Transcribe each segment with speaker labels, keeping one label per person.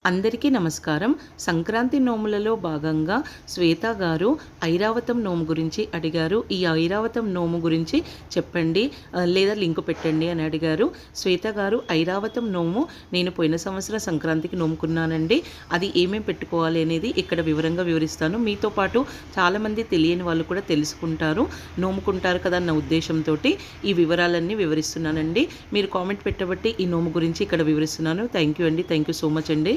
Speaker 1: అందరికీ నమస్కారం. సంక్రాంతి నోములలో భాగంగా శ్వేత గారు ఐరావతం నోము గురించి అడిగారు. ఈ ఐరావతం నోము గురించి చెప్పండి లేదా లింక్ పెట్టండి అని అడిగారు. శ్వేత గారు ఐరావతం నోము నేను పోయిన సంవత్సరం సంక్రాంతికి నోముకున్నానండి. అది ఏమేమి పెట్టుకోవాలి అనేది ఇక్కడ వివరంగా వివరిస్తాను. మీతో పాటు చాలామంది తెలియని వాళ్ళు కూడా తెలుసుకుంటారు, నోముకుంటారు కదా అన్న ఉద్దేశంతో ఈ వివరాలన్నీ వివరిస్తున్నానండి. మీరు కామెంట్ పెట్టబట్టి ఈ నోము గురించి ఇక్కడ వివరిస్తున్నాను. థ్యాంక్ యూ సో మచ్ అండి.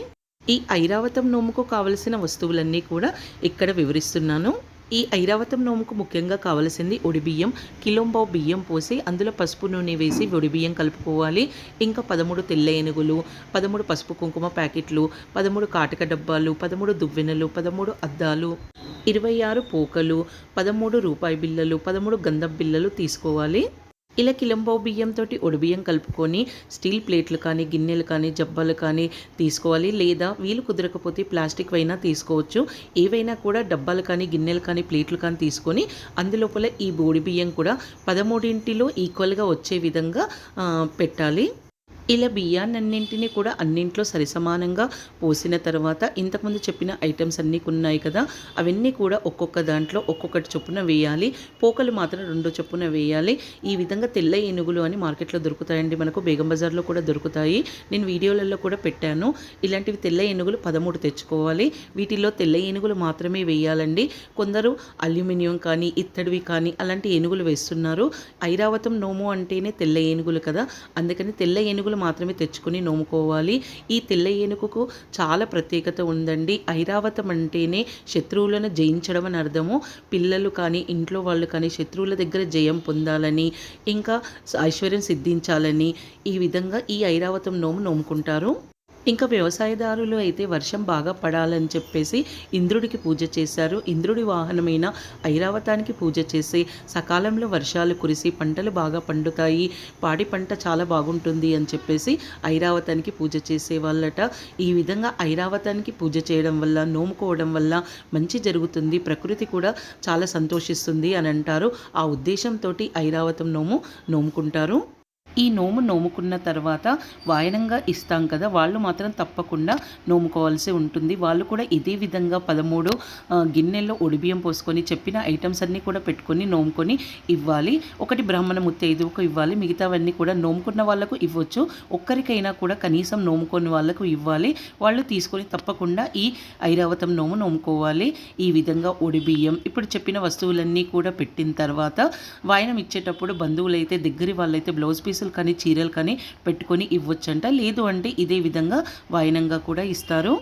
Speaker 1: ఈ ఐరావతం నోముకు కావలసిన వస్తువులన్నీ కూడా ఇక్కడ వివరిస్తున్నాను. ఈ ఐరావతం నోముకు ముఖ్యంగా కావలసింది ఒడిబియ్యం. కిలోంబావు బియ్యం పోసి అందులో పసుపు నూనె వేసి ఒడిబియ్యం కలుపుకోవాలి. ఇంకా 13 తెల్ల ఏనుగులు, 13 పసుపు కుంకుమ ప్యాకెట్లు, 13 కాటక డబ్బాలు, 13 దువ్వెనలు, 13 అద్దాలు, 26 పోకలు, 13 రూపాయి బిళ్ళలు, 13 గంధం బిళ్ళలు తీసుకోవాలి. ఇలా కిలంబావు బియ్యంతో ఒడిబియ్యం కలుపుకొని స్టీల్ ప్లేట్లు కానీ, గిన్నెలు కానీ, జబ్బాలు కానీ తీసుకోవాలి. లేదా వీలు కుదరకపోతే ప్లాస్టిక్ అయినా తీసుకోవచ్చు. ఏవైనా కూడా డబ్బాలు కానీ, గిన్నెలు కానీ, ప్లేట్లు కానీ తీసుకొని అందులోపల ఈ ఒడిబియ్యం కూడా 13 ఈక్వల్గా వచ్చే విధంగా పెట్టాలి. ఇలా బియ్యాన్నింటినీ కూడా అన్నింట్లో సరిసమానంగా పోసిన తర్వాత ఇంతకుముందు చెప్పిన ఐటమ్స్ అన్నీ ఉన్నాయి కదా, అవన్నీ కూడా ఒక్కొక్క దాంట్లో ఒక్కొక్కటి చొప్పున వేయాలి. పోకలు మాత్రం 2 చొప్పున వేయాలి. ఈ విధంగా తెల్ల ఏనుగులు అని మార్కెట్లో దొరుకుతాయండి, మనకు బేగం బజార్లో కూడా దొరుకుతాయి. నేను వీడియోలలో కూడా పెట్టాను. ఇలాంటివి తెల్ల ఏనుగులు 13 తెచ్చుకోవాలి. వీటిల్లో తెల్ల ఏనుగులు మాత్రమే వేయాలండి. కొందరు అల్యూమినియం కానీ, ఇత్తడివి కానీ అలాంటి ఏనుగులు వేస్తున్నారు. ఐరావతం నోము అంటేనే తెల్ల ఏనుగులు కదా, అందుకని తెల్ల ఏనుగులు మాత్రమే తెచ్చుకొని నోముకోవాలి. ఈ తెల్ల ఏనుగుకు చాలా ప్రత్యేకత ఉందండి. ఐరావతం అంటేనే శత్రువులను జయించడం అని అర్థము. పిల్లలు కానీ, ఇంట్లో వాళ్ళు కానీ శత్రువుల దగ్గర జయం పొందాలని, ఇంకా ఐశ్వర్యం సిద్ధించాలని ఈ విధంగా ఈ ఐరావతం నోము నోముకుంటారు. ఇంకా వ్యవసాయదారులు అయితే వర్షం బాగా పడాలని చెప్పేసి ఇంద్రుడికి పూజ చేశారు. ఇంద్రుడి వాహనమైన ఐరావతానికి పూజ చేసి సకాలంలో వర్షాలు కురిసి పంటలు బాగా పండుతాయి, పాడి పంట చాలా బాగుంటుంది అని చెప్పేసి ఐరావతానికి పూజ చేసేవాళ్ళట. ఈ విధంగా ఐరావతానికి పూజ చేయడం వల్ల, నోముకోవడం వల్ల మంచి జరుగుతుంది, ప్రకృతి కూడా చాలా సంతోషిస్తుంది అని అంటారు. ఆ ఉద్దేశంతో ఐరావతం నోముకుంటారు. ఈ నోము నోముకున్న తర్వాత వాయనంగా ఇస్తాం కదా, వాళ్ళు మాత్రం తప్పకుండా నోముకోవాల్సి ఉంటుంది. వాళ్ళు కూడా ఇదే విధంగా 13 గిన్నెల్లో ఒడిబియ్యం పోసుకొని చెప్పిన ఐటమ్స్ అన్నీ కూడా పెట్టుకొని నోముకొని ఇవ్వాలి. ఒకటి బ్రాహ్మణ ముత్తైదువుకు ఇవ్వాలి, మిగతావన్నీ కూడా నోముకున్న వాళ్ళకు ఇవ్వచ్చు. ఒక్కరికైనా కూడా కనీసం నోముకొని వాళ్ళకు ఇవ్వాలి. వాళ్ళు తీసుకొని తప్పకుండా ఈ ఐరావతం నోముకోవాలి. ఈ విధంగా ఒడిబియ్యం ఇప్పుడు చెప్పిన వస్తువులన్నీ కూడా పెట్టిన తర్వాత వాయనం ఇచ్చేటప్పుడు బంధువులైతే, దగ్గరి వాళ్ళైతే బ్లౌజ్ పీస్ కానీ, చీరలు కానీ పెట్టుకొని ఇవ్వచ్చంట. లేదు అంటే ఇదే విధంగా వాయనంగా కూడా ఇస్తారు.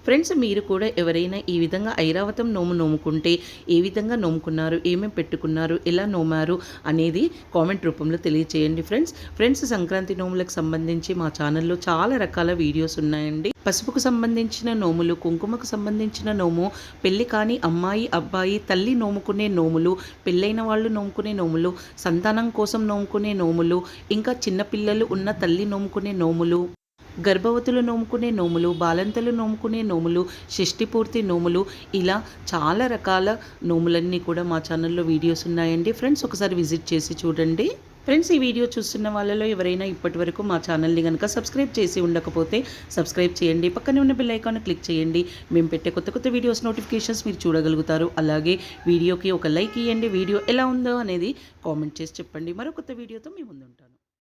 Speaker 1: ఫ్రెండ్స్, మీరు కూడా ఎవరైనా ఈ విధంగా ఐరావతం నోముకుంటే ఏ విధంగా నోముకున్నారు, ఏమేమి పెట్టుకున్నారు, ఎలా నోమారు అనేది కామెంట్ రూపంలో తెలియచేయండి. ఫ్రెండ్స్ సంక్రాంతి నోములకు సంబంధించి మా ఛానల్లో చాలా రకాల వీడియోస్ ఉన్నాయండి. పసుపుకు సంబంధించిన నోములు, కుంకుమకు సంబంధించిన నోము, పెళ్ళి కాని అమ్మాయి అబ్బాయి తల్లి నోముకునే నోములు, పెళ్ళైన వాళ్ళు నోముకునే నోములు, సంతానం కోసం నోముకునే నోములు, ఇంకా చిన్నపిల్లలు ఉన్న తల్లి నోముకునే నోములు, గర్భవతులు నోముకునే నోములు, బాలంతలు నోముకునే నోములు, షష్ఠి పూర్తి నోములు, ఇలా చాలా రకాల నోములన్నీ కూడా మా ఛానల్లో వీడియోస్ ఉన్నాయండి. ఫ్రెండ్స్, ఒకసారి విజిట్ చేసి చూడండి. ఫ్రెండ్స్, ఈ వీడియో చూస్తున్న వాళ్ళలో ఎవరైనా ఇప్పటి వరకు మా ఛానల్ని కనుక సబ్స్క్రైబ్ చేసి ఉండకపోతే సబ్స్క్రైబ్ చేయండి. పక్కనే ఉన్న బెల్ ఐకాన్ క్లిక్ చేయండి. మేము పెట్టే కొత్త వీడియోస్ నోటిఫికేషన్స్ మీరు చూడగలుగుతారు. అలాగే వీడియోకి ఒక లైక్ ఇవ్వండి. వీడియో ఎలా ఉందో అనేది కామెంట్ చేసి చెప్పండి. మరో కొత్త వీడియోతో మీ ముందు ఉంటాను.